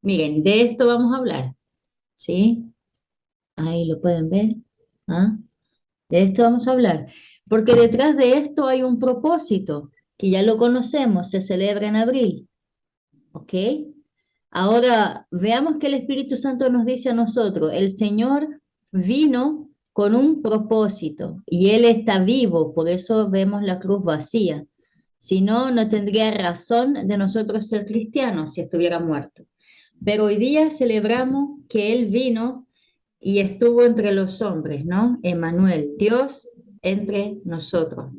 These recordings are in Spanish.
Miren, de esto vamos a hablar, ¿sí? Ahí lo pueden ver. ¿Ah? De esto vamos a hablar, porque detrás de esto hay un propósito, que ya lo conocemos, se celebra en abril, ¿ok? Ahora, veamos qué el Espíritu Santo nos dice a nosotros. El Señor vino con un propósito y Él está vivo, por eso vemos la cruz vacía. Si no, no tendría razón de nosotros ser cristianos si estuviera muerto. Pero hoy día celebramos que Él vino y estuvo entre los hombres, ¿no? Emmanuel, Dios entre nosotros.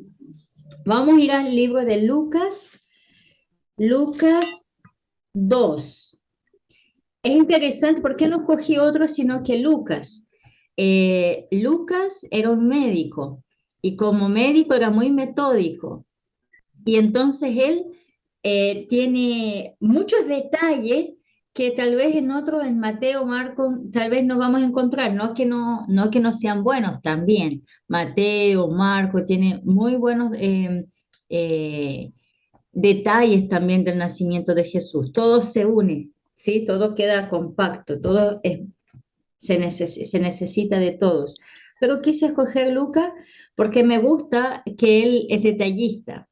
Vamos a ir al libro de Lucas, Lucas 2. Es interesante, ¿por qué no escogí otro sino que Lucas? Lucas era un médico y como médico era muy metódico y entonces él tiene muchos detalles que tal vez en otro, en Mateo, Marco, tal vez no vamos a encontrar, no que no sean buenos también. Mateo, Marco, tiene muy buenos eh, detalles también del nacimiento de Jesús. Todo se une, ¿sí? Todo queda compacto, se necesita de todos. Pero quise escoger Lucas porque me gusta que él es detallista.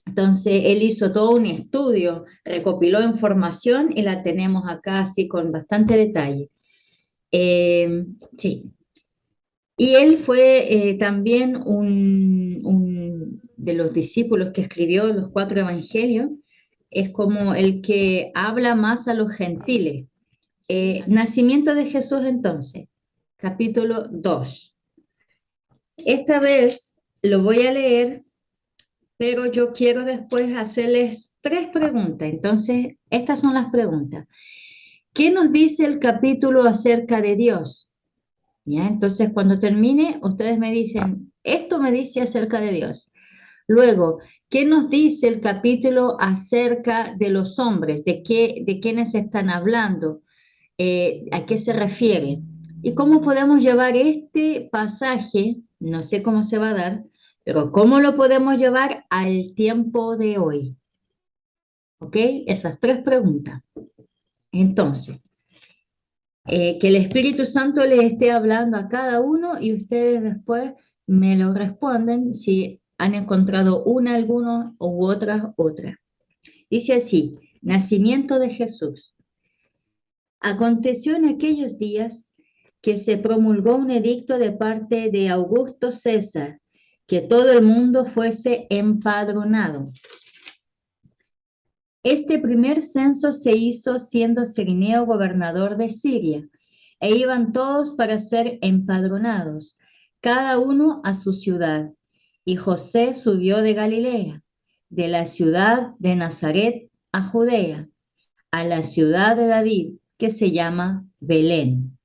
Entonces, él hizo todo un estudio, recopiló información y la tenemos acá así con bastante detalle. Sí, y él fue también un de los discípulos que escribió los cuatro evangelios, es como el que habla más a los gentiles. Nacimiento de Jesús entonces, capítulo 2. Esta vez lo voy a leer, pero yo quiero después hacerles tres preguntas. Entonces, estas son las preguntas. ¿Qué nos dice el capítulo acerca de Dios? ¿Ya? Entonces, cuando termine, ustedes me dicen, esto me dice acerca de Dios. Luego, ¿qué nos dice el capítulo acerca de los hombres? De quiénes están hablando? ¿A qué se refiere? ¿Y cómo podemos llevar este pasaje? No sé cómo se va a dar, pero ¿cómo lo podemos llevar al tiempo de hoy? ¿Ok? Esas tres preguntas. Entonces, que el Espíritu Santo les esté hablando a cada uno y ustedes después me lo responden si han encontrado una, alguno u otra. Dice así, nacimiento de Jesús. Aconteció en aquellos días que se promulgó un edicto de parte de Augusto César, que todo el mundo fuese empadronado. Este primer censo se hizo siendo Cirineo gobernador de Siria, e iban todos para ser empadronados, cada uno a su ciudad. Y José subió de Galilea, de la ciudad de Nazaret a Judea, a la ciudad de David, que se llama Belén,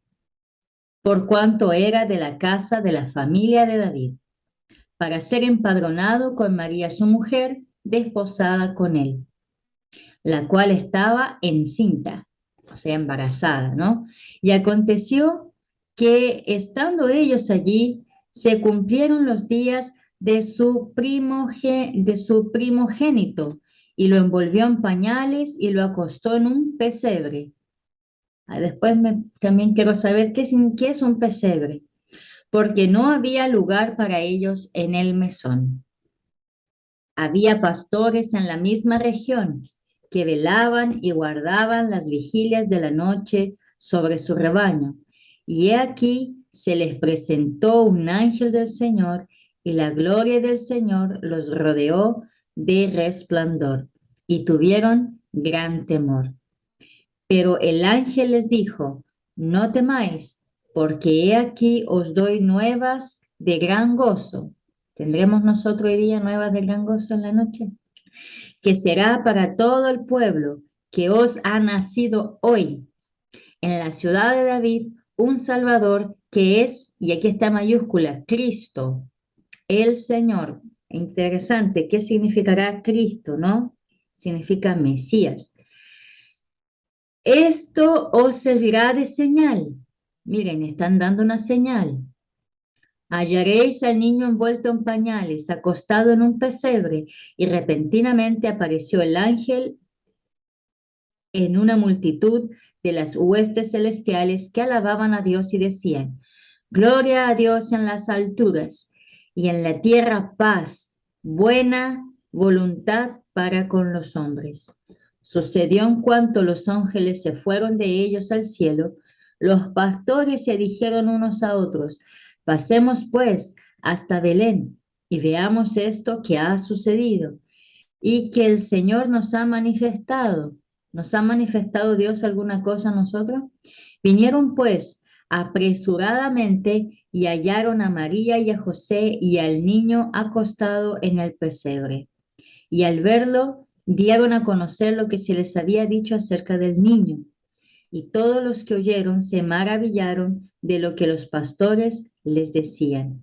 por cuanto era de la casa de la familia de David, para ser empadronado con María su mujer, desposada con él, la cual estaba encinta, o sea, embarazada, ¿no? Y aconteció que estando ellos allí, se cumplieron los días de su primogénito, y lo envolvió en pañales y lo acostó en un pesebre. Después también quiero saber qué es un pesebre, porque no había lugar para ellos en el mesón. Había pastores en la misma región que velaban y guardaban las vigilias de la noche sobre su rebaño. Y he aquí se les presentó un ángel del Señor y la gloria del Señor los rodeó de resplandor y tuvieron gran temor. Pero el ángel les dijo, no temáis, porque he aquí os doy nuevas de gran gozo. ¿Tendremos nosotros hoy día nuevas de gran gozo en la noche? Que será para todo el pueblo, que os ha nacido hoy en la ciudad de David un Salvador que es, y aquí está mayúscula, Cristo, el Señor. Interesante, ¿qué significará Cristo, no? Significa Mesías. Esto os servirá de señal. Miren, están dando una señal. Hallaréis al niño envuelto en pañales, acostado en un pesebre, y repentinamente apareció el ángel en una multitud de las huestes celestiales que alababan a Dios y decían: Gloria a Dios en las alturas y en la tierra paz, buena voluntad para con los hombres. Sucedió en cuanto los ángeles se fueron de ellos al cielo, los pastores se dijeron unos a otros: Pasemos pues hasta Belén y veamos esto que ha sucedido y que el Señor nos ha manifestado. ¿Nos ha manifestado Dios alguna cosa a nosotros? Vinieron pues apresuradamente y hallaron a María y a José y al niño acostado en el pesebre. Y al verlo, dieron a conocer lo que se les había dicho acerca del niño. Y todos los que oyeron se maravillaron de lo que los pastores les decían.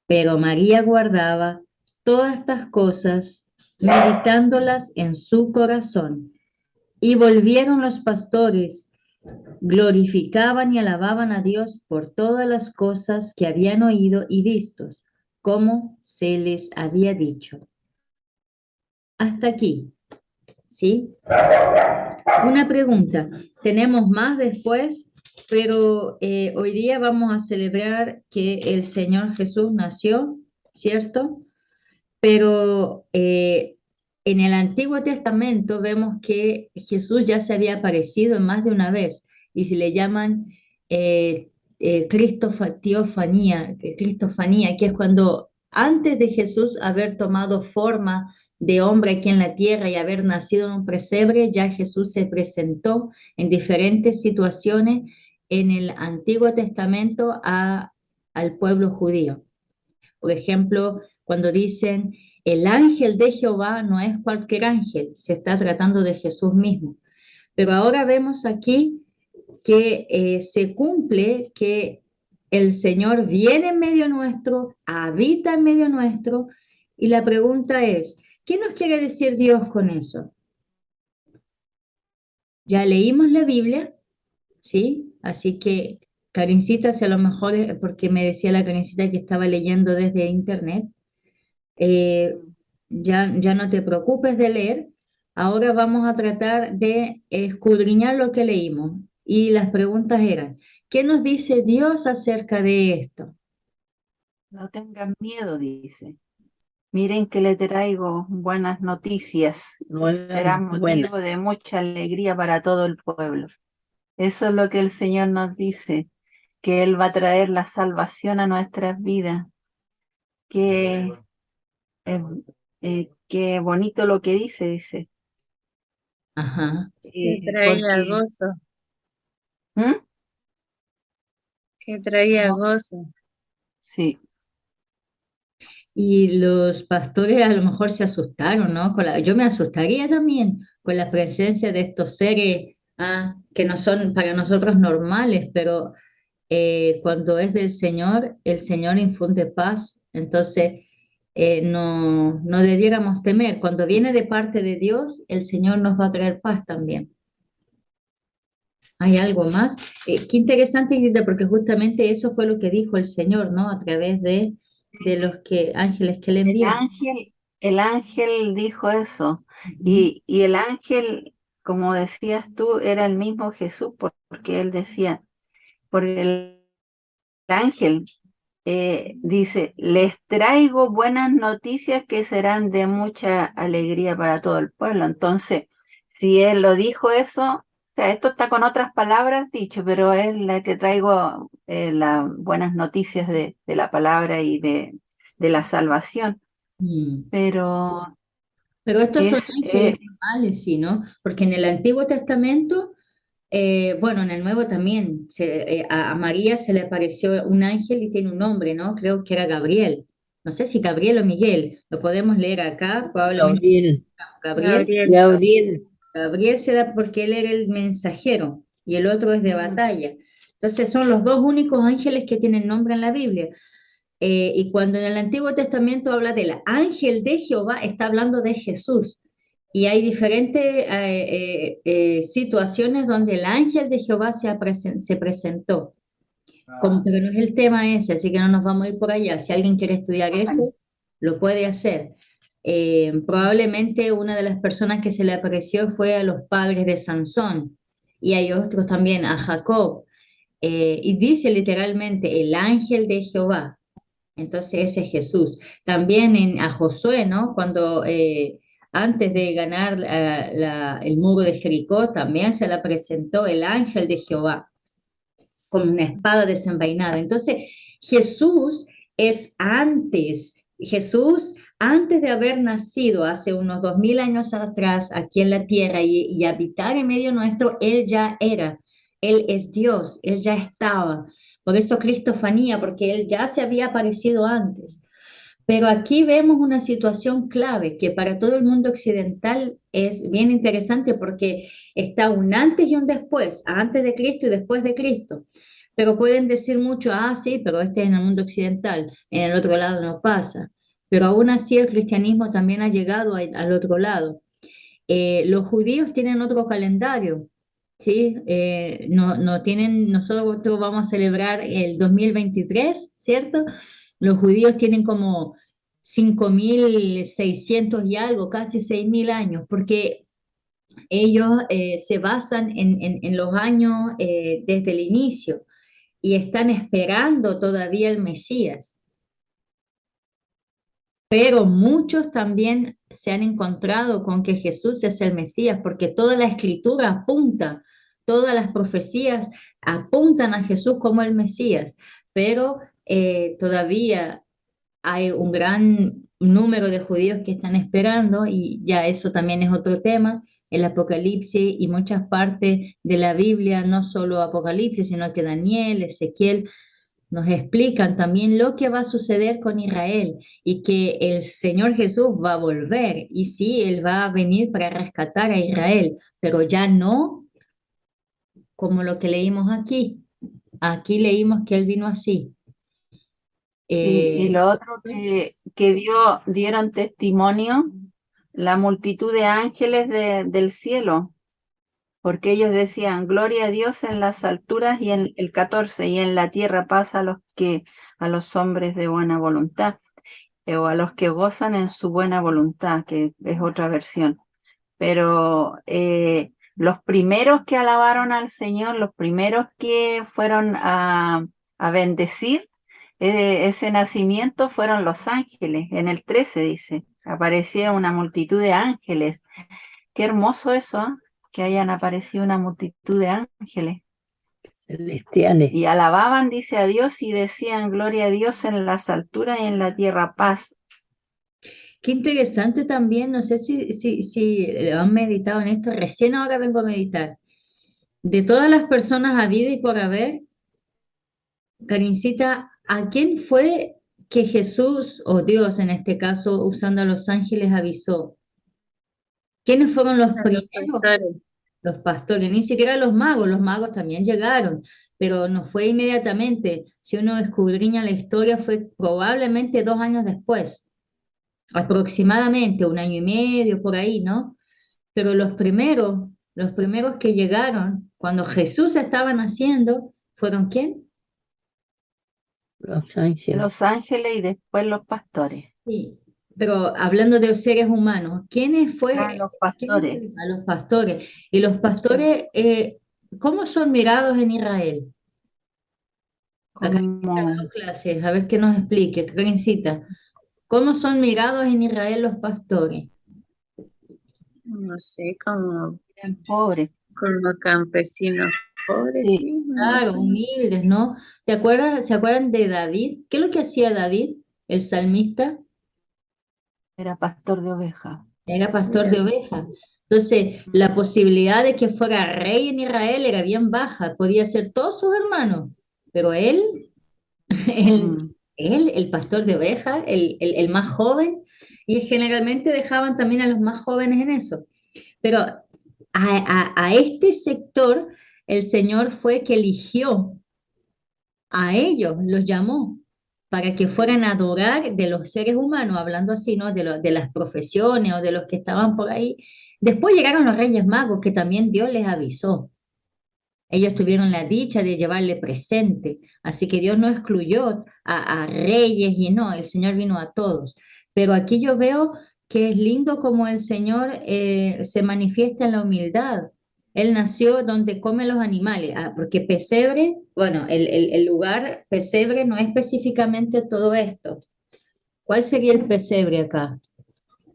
Pero María guardaba todas estas cosas, meditándolas en su corazón. Y volvieron los pastores, glorificaban y alababan a Dios por todas las cosas que habían oído y visto, como se les había dicho. Hasta aquí, ¿sí? Una pregunta. Tenemos más después, pero hoy día vamos a celebrar que el Señor Jesús nació, ¿cierto? Pero en el Antiguo Testamento vemos que Jesús ya se había aparecido más de una vez y se le llaman cristofanía, que es cuando antes de Jesús haber tomado forma de hombre aquí en la tierra y haber nacido en un pesebre, ya Jesús se presentó en diferentes situaciones en el Antiguo Testamento al pueblo judío. Por ejemplo, cuando dicen el ángel de Jehová, no es cualquier ángel, se está tratando de Jesús mismo. Pero ahora vemos aquí que se cumple que el Señor viene en medio nuestro, habita en medio nuestro, y la pregunta es, ¿qué nos quiere decir Dios con eso? Ya leímos la Biblia, ¿sí? Así que, Karencita, si a lo mejor es porque me decía la Karencita que estaba leyendo desde internet, eh, ya no te preocupes de leer. Ahora vamos a tratar de escudriñar lo que leímos. Y las preguntas eran, ¿qué nos dice Dios acerca de esto? No tengan miedo, dice. Miren que le traigo buenas noticias. Será motivo de mucha alegría para todo el pueblo. Eso es lo que el Señor nos dice, que Él va a traer la salvación a nuestras vidas. Que qué bonito lo que dice. Ajá. Que traía Porque gozo, ¿Mm? que traía No, gozo. sí, Y los pastores a lo mejor se asustaron, ¿no? Yo me asustaría también con la presencia de estos seres que no son para nosotros normales, pero cuando es del Señor, el Señor infunde paz. Entonces, no debiéramos temer. Cuando viene de parte de Dios, el Señor nos va a traer paz también. ¿Hay algo más? Qué interesante, Irita, porque justamente eso fue lo que dijo el Señor, ¿no? A través de los ángeles que le el envió. ángel, el ángel dijo eso. Ujú. Y el ángel, como decías tú, era el mismo Jesús, porque él decía, porque el ángel dice, les traigo buenas noticias que serán de mucha alegría para todo el pueblo. Entonces, si él lo dijo eso, o sea, esto está con otras palabras dicho, pero es la que traigo las buenas noticias de la palabra y de la salvación. Mm. Pero Pero estos son es, ángeles normales, sí, ¿no? Porque en el Antiguo Testamento, bueno, en el Nuevo también, a María se le apareció un ángel y tiene un nombre, ¿no? Creo que era Gabriel. No sé si Gabriel o Miguel, lo podemos leer acá, probablemente Gabriel, Gabriel. Gabriel, Gabriel, Gabriel se da porque él era el mensajero y el otro es de batalla. Entonces son los dos únicos ángeles que tienen nombre en la Biblia. Y cuando en el Antiguo Testamento habla del ángel de Jehová, está hablando de Jesús. Y hay diferentes situaciones donde el ángel de Jehová se presentó. Pero no es el tema ese, así que no nos vamos a ir por allá. Si alguien quiere estudiar eso, lo puede hacer. Probablemente una de las personas que se le apareció fue a los padres de Sansón y hay otros también, a Jacob. Y dice literalmente el ángel de Jehová. Entonces ese es Jesús. También a Josué, ¿no? Cuando antes de ganar el muro de Jericó, también se le presentó el ángel de Jehová con una espada desenvainada. Entonces Jesús es antes. Jesús, antes de haber nacido hace unos 2000 años atrás aquí en la tierra y habitar en medio nuestro, Él ya era. Él es Dios, Él ya estaba. Por eso Cristofanía, porque Él ya se había aparecido antes. Pero aquí vemos una situación clave que para todo el mundo occidental es bien interesante porque está un antes y un después, antes de Cristo y después de Cristo. Pero pueden decir mucho, ah, sí, pero este es en el mundo occidental, en el otro lado no pasa. Pero aún así el cristianismo también ha llegado al otro lado. Los judíos tienen otro calendario, ¿sí? No tienen, nosotros vamos a celebrar el 2023, ¿cierto? Los judíos tienen como 5600 y algo, casi 6000 años, porque ellos se basan en los años desde el inicio y están esperando todavía el Mesías. Pero muchos también se han encontrado con que Jesús es el Mesías, porque toda la escritura apunta, todas las profecías apuntan a Jesús como el Mesías, pero todavía hay un gran número de judíos que están esperando y ya eso también es otro tema, el Apocalipsis y muchas partes de la Biblia, no solo Apocalipsis, sino que Daniel, Ezequiel, nos explican también lo que va a suceder con Israel y que el Señor Jesús va a volver y sí, Él va a venir para rescatar a Israel, pero ya no como lo que leímos aquí. Aquí leímos que Él vino así. Y lo otro que dieron testimonio, la multitud de ángeles del cielo, porque ellos decían, gloria a Dios en las alturas y en el 14, y en la tierra paz a los hombres de buena voluntad, o a los que gozan en su buena voluntad, que es otra versión. Pero los primeros que alabaron al Señor, los primeros que fueron a bendecir ese nacimiento fueron los ángeles. En el 13 dice, aparecía una multitud de ángeles. Qué hermoso eso, ¿eh? Que hayan aparecido una multitud de ángeles. Celestiales. Y alababan, dice, a Dios y decían, gloria a Dios en las alturas y en la tierra paz. Qué interesante también, no sé si han meditado en esto, recién ahora vengo a meditar. De todas las personas habidas y por haber, Karincita, ¿a quién fue que Jesús, o Dios en este caso, usando a los ángeles, avisó? ¿Quiénes fueron los A los primeros? pastores. Los pastores, ni siquiera los magos también llegaron, pero no fue inmediatamente. Si uno escudriña la historia, fue probablemente 2 años después, aproximadamente 1 año y medio por ahí, ¿no? Pero los primeros que llegaron cuando Jesús estaba naciendo, ¿fueron quién? Los ángeles. Los ángeles y después los pastores. Sí, pero hablando de seres humanos, ¿quiénes Los quiénes pastores. a los pastores? Y los pastores, ¿cómo son mirados en Israel? Acá he Como dado clases, a ver qué nos explique, Karencita. ¿Cómo son mirados en Israel los pastores? No sé, como pobres. campesinos pobres, Sí, sí. Claro, humildes, ¿no? ¿Se acuerdan de David? ¿Qué es lo que hacía David, el salmista? era pastor de ovejas. Era pastor de ovejas. Entonces, la posibilidad de que fuera rey en Israel era bien baja. Podía ser todos sus hermanos, pero él, él, Mm. el pastor de ovejas, el más joven, y generalmente dejaban también a los más jóvenes en eso. Pero a este sector, el Señor fue que eligió a ellos, los llamó para que fueran a adorar de los seres humanos, hablando así, ¿no? De las profesiones o de los que estaban por ahí. Después llegaron los Reyes Magos, que también Dios les avisó. Ellos tuvieron la dicha de llevarle presente, así que Dios no excluyó a reyes y no, el Señor vino a todos. Pero aquí yo veo que es lindo como el Señor se manifiesta en la humildad. Él nació donde comen los animales, porque pesebre, bueno, el lugar pesebre no es específicamente todo esto. ¿Cuál sería el pesebre acá?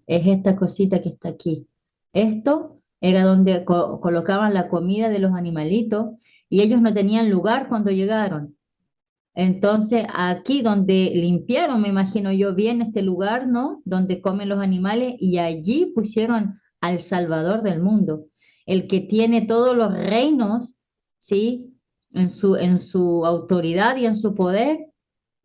Es esta cosita que está aquí. Esto era donde colocaban la comida de los animalitos y ellos no tenían lugar cuando llegaron. Entonces, aquí donde limpiaron, me imagino yo bien este lugar, ¿no? Donde comen los animales y allí pusieron al Salvador del mundo, el que tiene todos los reinos, ¿sí? En su autoridad y en su poder,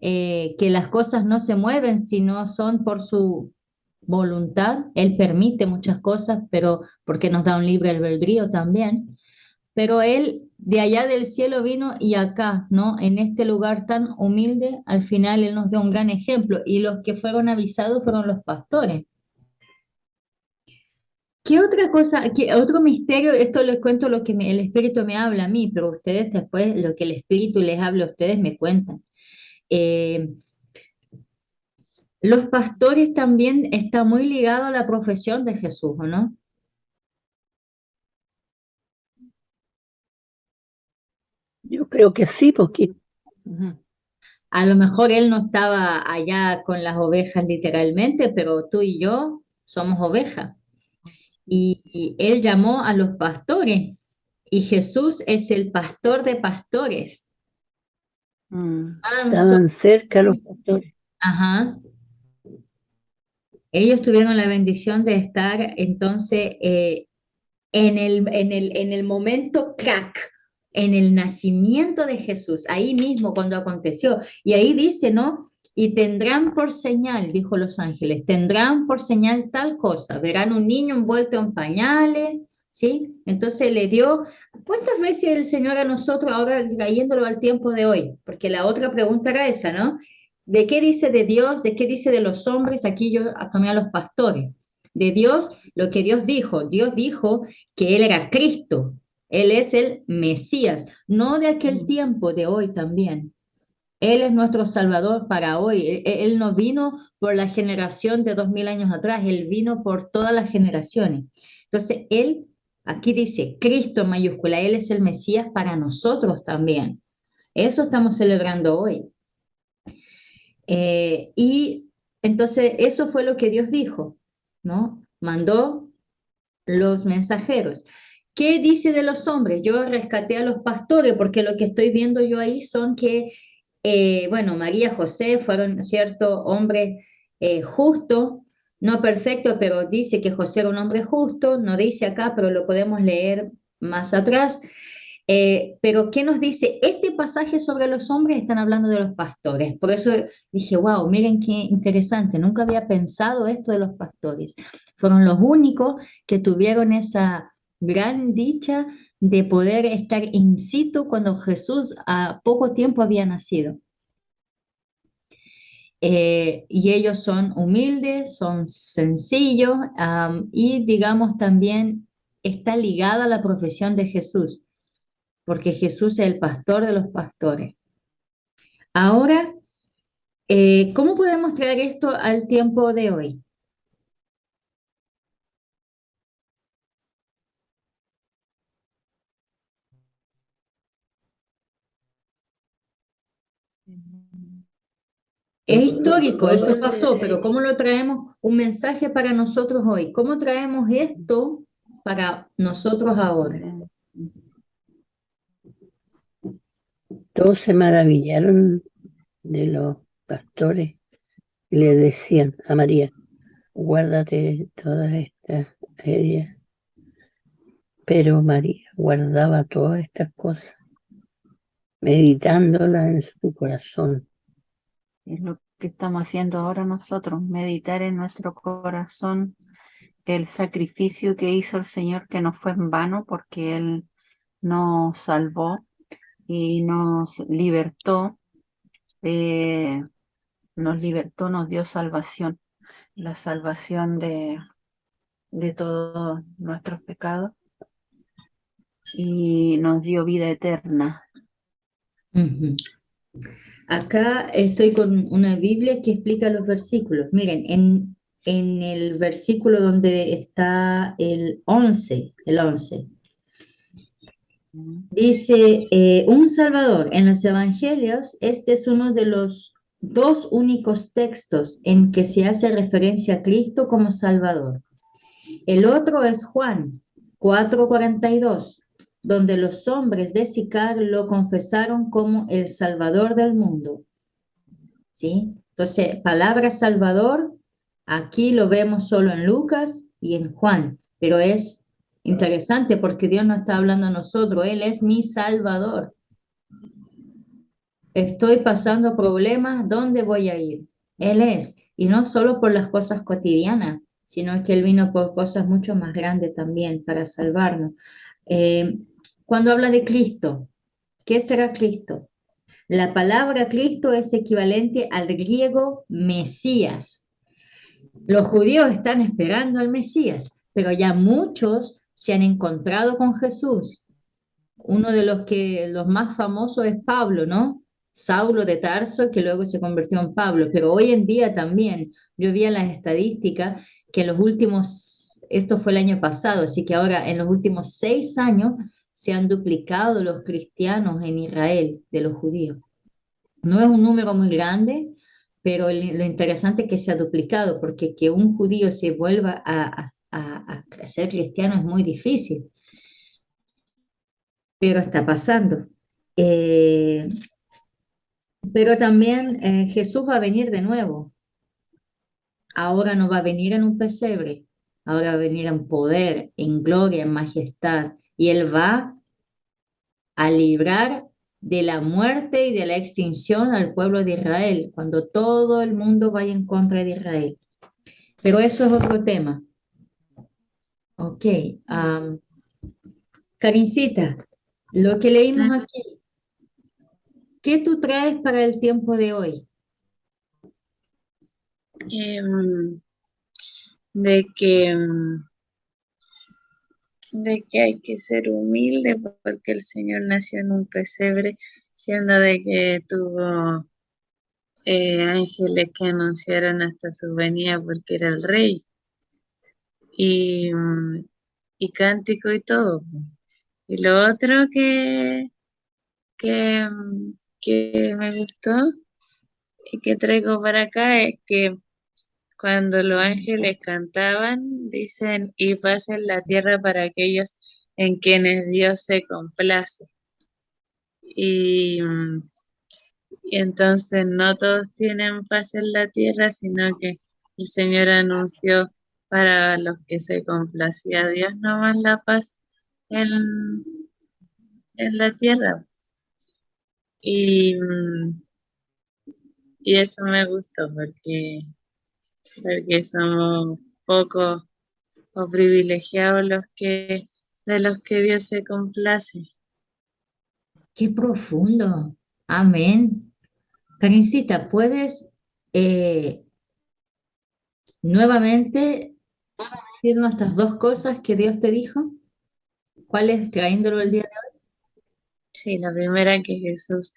que las cosas no se mueven si no son por su voluntad. Él permite muchas cosas, pero porque nos da un libre albedrío también. Pero Él de allá del cielo vino y acá, ¿no? En este lugar tan humilde, al final Él nos dio un gran ejemplo y los que fueron avisados fueron los pastores. ¿Qué otra cosa, qué otro misterio? Esto les cuento lo que el Espíritu me habla a mí, pero ustedes después lo que el Espíritu les habla a ustedes me cuentan. Eh, los pastores también están muy ligados a la profesión de Jesús, ¿o no? Yo creo que sí, porque Ujú. A lo mejor él no estaba allá con las ovejas literalmente, pero tú y yo somos ovejas. Y él llamó a los pastores y Jesús es el pastor de pastores. Mm. Manso. estaban cerca los pastores. Ajá. Ellos tuvieron la bendición de estar entonces en el momento crack, en el nacimiento de Jesús, ahí mismo cuando aconteció. Y ahí dice, ¿no? Y tendrán por señal, dijo los ángeles, tendrán por señal tal cosa, verán un niño envuelto en pañales, ¿sí? Entonces le dio, ¿cuántas veces el Señor a nosotros, ahora trayéndolo al tiempo de hoy? Porque la otra pregunta era esa, ¿no? ¿De qué dice de Dios? ¿De qué dice de los hombres? Aquí yo tomé a los pastores. De Dios, lo que Dios dijo que Él era Cristo, Él es el Mesías, no de aquel tiempo, de hoy también. Él es nuestro Salvador para hoy. Él no vino por la generación de 2000 años atrás, Él vino por todas las generaciones. Entonces, Él, aquí dice Cristo en mayúscula, Él es el Mesías para nosotros también. Eso estamos celebrando hoy. Y entonces, eso fue lo que Dios dijo, ¿no? Mandó los mensajeros. ¿Qué dice de los hombres? Yo rescaté a los pastores porque lo que estoy viendo yo ahí son que, bueno, María, José fueron, ¿cierto?, hombres justos, no perfectos, pero dice que José era un hombre justo, no dice acá, pero lo podemos leer más atrás. Pero ¿qué nos dice? Este pasaje sobre los hombres están hablando de los pastores. Por eso dije, wow, miren qué interesante, nunca había pensado esto de los pastores. Fueron los únicos que tuvieron esa gran dicha de poder estar in situ cuando Jesús a poco tiempo había nacido. Y ellos son humildes, son sencillos, y digamos también está ligada a la profesión de Jesús, porque Jesús es el pastor de los pastores. Ahora, ¿cómo podemos traer esto al tiempo de hoy? Es histórico, Todo esto pasó, pero ¿cómo lo traemos un mensaje para nosotros hoy? ¿Cómo traemos esto para nosotros ahora? todos se maravillaron de los pastores y le decían a María, guárdate todas estas heridas. Pero María guardaba todas estas cosas, meditándolas en su corazón. Es lo que estamos haciendo ahora nosotros, meditar en nuestro corazón el sacrificio que hizo el Señor, que no fue en vano, porque Él nos salvó y eh, nos dio salvación, la salvación de todos nuestros pecados y nos dio vida eterna. Ujú. Acá estoy con una Biblia que explica los versículos. Miren, en el versículo donde está el 11, el 11. Dice, un Salvador. En los Evangelios, este es uno de los dos únicos textos en que se hace referencia a Cristo como Salvador. El otro es Juan 4:42, donde los hombres de Sicar lo confesaron como el Salvador del mundo. ¿Sí? Entonces, palabra Salvador, aquí lo vemos solo en Lucas y en Juan, pero es interesante porque Dios no está hablando a nosotros, Él es mi Salvador. Estoy pasando problemas, ¿dónde voy a ir? Él es, y no solo por las cosas cotidianas, sino que Él vino por cosas mucho más grandes también para salvarnos. Cuando habla de Cristo, ¿qué será Cristo? La palabra Cristo es equivalente al griego Mesías. Los judíos están esperando al Mesías, pero ya muchos se han encontrado con Jesús. Uno de los más famosos es Pablo, ¿no? Saulo de Tarso, que luego se convirtió en Pablo, pero hoy en día también, yo vi en las estadísticas que en los últimos, esto fue el año pasado, así que ahora en los últimos 6 años se han duplicado los cristianos en Israel de los judíos. No es un número muy grande, pero lo interesante es que se ha duplicado, porque que un judío se vuelva a ser cristiano es muy difícil, pero está pasando. Eh, pero también Jesús va a venir de nuevo. Ahora no va a venir en un pesebre, ahora va a venir en poder, en gloria, en majestad, y Él va a librar de la muerte y de la extinción al pueblo de Israel, cuando todo el mundo vaya en contra de Israel. Pero eso es otro tema. Ok. Karincita, lo que leímos aquí, ¿qué tú traes para el tiempo de hoy? Em, de que, de que hay que ser humilde porque el Señor nació en un pesebre, siendo de que tuvo ángeles que anunciaron hasta su venida porque era el rey, y, y cántico y todo. Y lo otro que, que me gustó y que traigo para acá es que cuando los ángeles cantaban, dicen, y paz en la tierra para aquellos en quienes Dios se complace. Y, y entonces no todos tienen paz en la tierra, sino que el Señor anunció para los que se complacía Dios nomás la paz en, en la tierra. Y, y eso me gustó porque somos pocos o privilegiados de los que Dios se complace. Qué profundo. Amén. Karincita, ¿puedes nuevamente decirnos estas dos cosas que Dios te dijo? ¿Cuáles trayéndolo el día de hoy? Sí, la primera que Jesús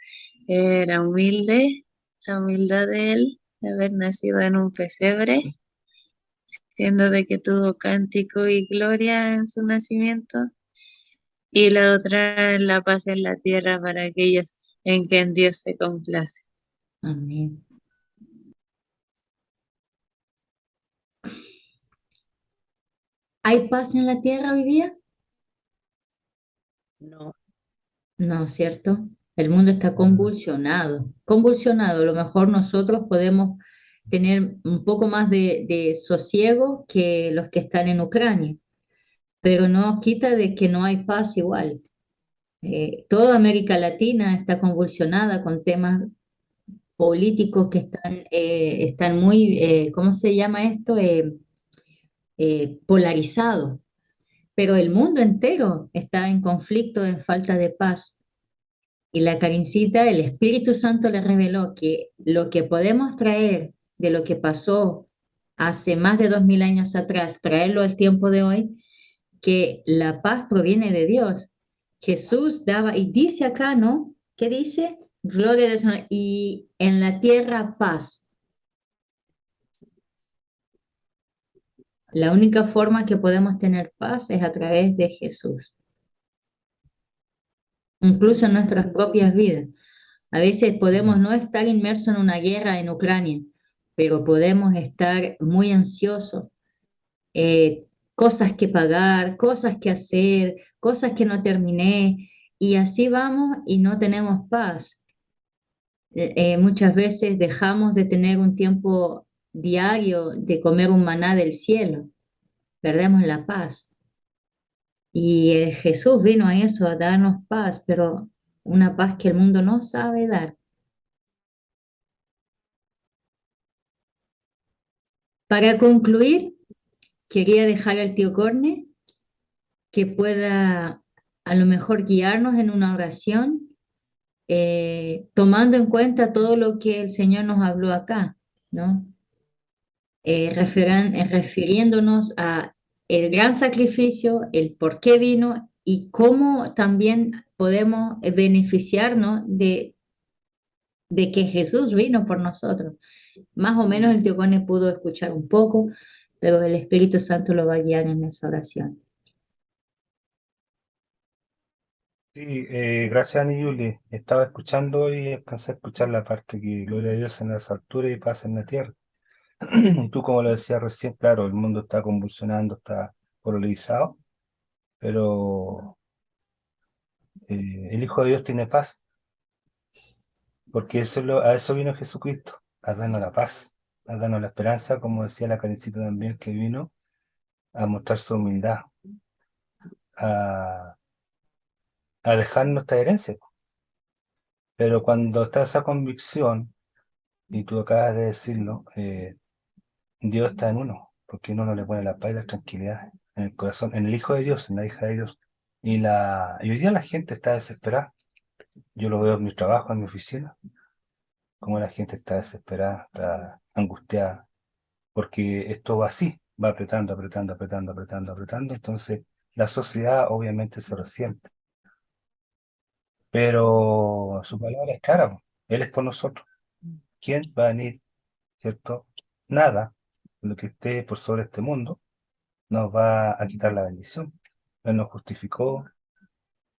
era humilde, la humildad de él, de haber nacido en un pesebre, siendo de que tuvo cántico y gloria en su nacimiento, y la otra, la paz en la tierra para aquellos en quien Dios se complace. Amén. ¿Hay paz en la tierra hoy día? No, No, ¿cierto? El mundo está convulsionado, convulsionado. A lo mejor nosotros podemos tener un poco más de sosiego que los que están en Ucrania, pero no quita de que no hay paz igual. Toda América Latina está convulsionada con temas políticos que están muy, ¿cómo se llama esto? Polarizados. Pero el mundo entero está en conflicto, en falta de paz. Y la Karincita, el Espíritu Santo le reveló que lo que podemos traer de lo que pasó hace más de 2000 años atrás, traerlo al tiempo de hoy, que la paz proviene de Dios. Jesús daba, y dice acá, ¿no? ¿Qué dice? Gloria a Dios, y en la tierra paz. La única forma que podemos tener paz es a través de Jesús, incluso en nuestras propias vidas. A veces podemos no estar inmersos en una guerra en Ucrania, pero podemos estar muy ansiosos, eh, cosas que pagar, cosas que hacer, cosas que no terminé, y así vamos y no tenemos paz. Muchas veces dejamos de tener un tiempo diario de comer un maná del cielo, perdemos la paz. Y Jesús vino a eso, a darnos paz, pero una paz que el mundo no sabe dar. Para concluir, quería dejar al tío Corne que pueda a lo mejor guiarnos en una oración, tomando en cuenta todo lo que el Señor nos habló acá, ¿no? Refiriéndonos a el gran sacrificio, el por qué vino y cómo también podemos beneficiarnos de que Jesús vino por nosotros. Más o menos el tío Cone pudo escuchar un poco, pero el Espíritu Santo lo va a guiar en esa oración. Sí, gracias Ani Yuli. Estaba escuchando y alcancé a escuchar la parte que gloria a Dios en las alturas y paz en la tierra. Y tú, como lo decías recién, claro, el mundo está convulsionando, está polarizado, pero el Hijo de Dios tiene paz, porque a eso vino Jesucristo, a darnos la paz, a darnos la esperanza, como decía la Karencita también, que vino a mostrar su humildad, a, a dejar nuestra herencia. Pero cuando está esa convicción, y tú acabas de decirlo, Dios está en uno, porque uno no le pone la paz y la tranquilidad en el corazón, en el Hijo de Dios, en la hija de Dios. Y hoy día la gente está desesperada. Yo lo veo en mi trabajo, en mi oficina, como la gente está desesperada, está angustiada, porque esto va así, va apretando, apretando, apretando, apretando, apretando. Entonces, la sociedad obviamente se resiente, pero su palabra es cara, po. Él es por nosotros. ¿Quién va a venir, cierto? Nada, lo que esté por sobre este mundo nos va a quitar la bendición. Él nos justificó,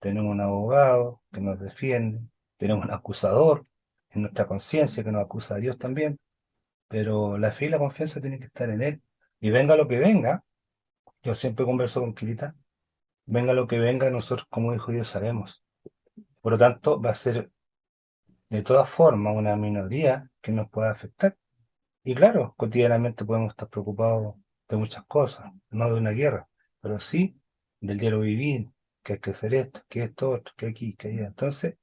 tenemos un abogado que nos defiende, tenemos un acusador en nuestra conciencia que nos acusa a Dios también, pero la fe y la confianza tienen que estar en Él. Y venga lo que venga, yo siempre converso con Quilita, venga lo que venga, nosotros como hijos de Dios sabemos. Por lo tanto, va a ser de todas formas una minoría que nos pueda afectar. Y claro, cotidianamente podemos estar preocupados de muchas cosas, no de una guerra, pero sí del diario vivir, que hay que hacer esto, que esto, otro, que aquí, que allá. Entonces,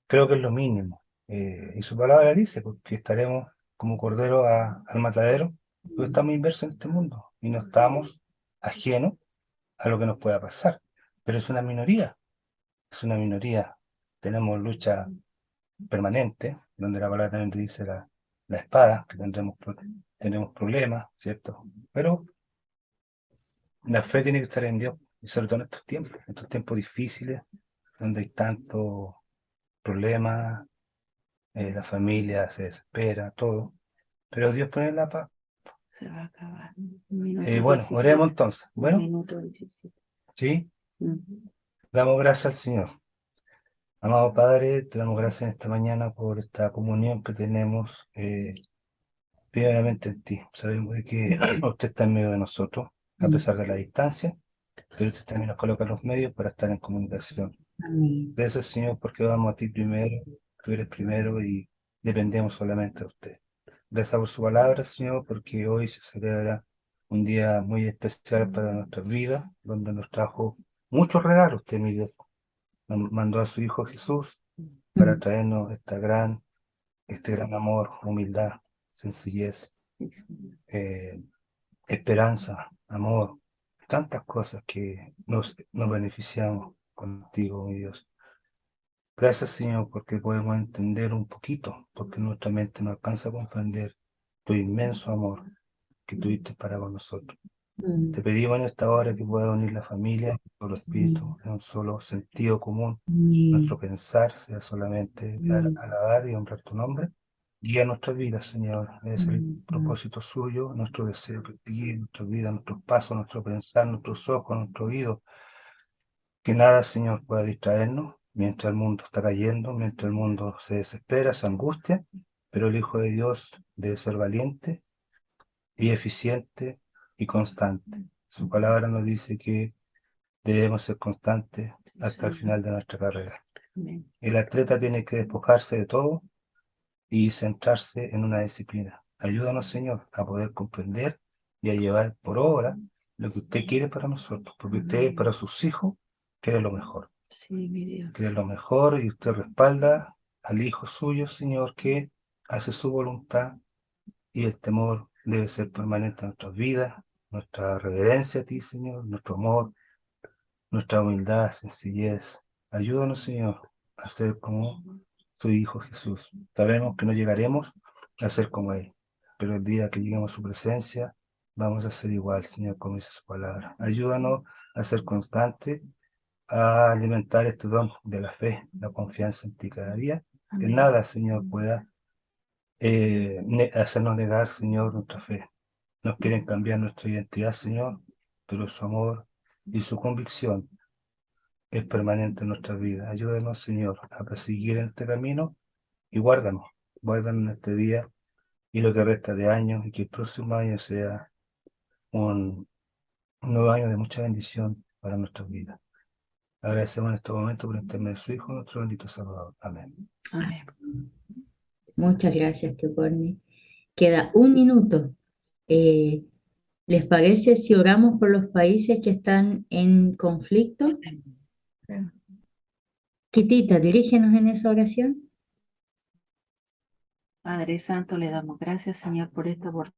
creo que es lo mínimo. Y su palabra dice, porque estaremos como cordero al matadero, porque estamos inversos en este mundo y no estamos ajenos a lo que nos pueda pasar. Pero es una minoría, es una minoría. Tenemos lucha permanente, donde la palabra también te dice la espada, que tenemos problemas, ¿cierto? Pero la fe tiene que estar en Dios, y sobre todo en estos tiempos difíciles, donde hay tantos problemas, la familia se desespera, todo. Pero Dios pone la paz. Se va a acabar. Minuto Bueno, 17. oremos entonces. Bueno, Minuto 17. sí, Ujú. damos gracias al Señor. Amado Padre, te damos gracias en esta mañana por esta comunión que tenemos primeramente en ti. Sabemos de que usted está en medio de nosotros, a pesar de la distancia, pero usted también nos coloca los medios para estar en comunicación. Amén. Gracias, Señor, porque vamos a ti primero, tú eres primero y dependemos solamente de usted. Gracias por su palabra, Señor, porque hoy se celebra un día muy especial para nuestras vidas, donde nos trajo muchos regalos, usted, mi Dios. Nos mandó a su Hijo Jesús para traernos este gran amor, humildad, sencillez, eh, esperanza, amor, tantas cosas que nos beneficiamos contigo, mi Dios. Gracias, Señor, porque podemos entender un poquito, porque nuestra mente no alcanza a comprender tu inmenso amor que tuviste para con nosotros. Te pedimos en esta hora que pueda unir la familia, un solo espíritu, en un solo sentido común. Nuestro pensar sea solamente de alabar y honrar tu nombre. Guía nuestras vidas, Señor. Es el propósito suyo, nuestro deseo que te guíe nuestra vida, nuestros pasos, nuestro pensar, nuestros ojos, nuestro oído. Que nada, Señor, pueda distraernos mientras el mundo está cayendo, mientras el mundo se desespera, se angustia, pero el Hijo de Dios debe ser valiente y eficiente y constante. Su palabra nos dice que debemos ser constantes hasta el final de nuestra carrera. Amén. El atleta tiene que despojarse de todo y centrarse en una disciplina. Ayúdanos, Señor, a poder comprender y a llevar por obra lo que usted quiere para nosotros, porque usted para sus hijos quiere lo mejor. Sí, mi Dios. Quiere lo mejor y usted respalda al Hijo suyo, Señor, que hace su voluntad y el temor debe ser permanente en nuestras vidas, nuestra reverencia a ti, Señor, nuestro amor, nuestra humildad, sencillez. Ayúdanos, Señor, a ser como tu Hijo Jesús. Sabemos que no llegaremos a ser como Él, pero el día que lleguemos a su presencia, vamos a ser igual, Señor, como dice su palabra. Ayúdanos a ser constantes, a alimentar este don de la fe, la confianza en ti cada día. Que Amén. nada, Señor, pueda hacernos negar, Señor, nuestra fe. Nos quieren cambiar nuestra identidad, Señor, pero su amor y su convicción es permanente en nuestra vida. Ayúdanos, Señor, a perseguir en este camino y guárdanos en este día y lo que resta de año, y que el próximo año sea un nuevo año de mucha bendición para nuestras vidas. Agradecemos en este momento por intermedio de su Hijo, nuestro bendito Salvador. Amén. Amén. Muchas gracias, tío Corny. Queda un minuto. Eh, ¿Les parece si oramos por los países que están en conflicto? Kitita, dirígenos en esa oración. Padre Santo, le damos gracias, Señor, por esta oportunidad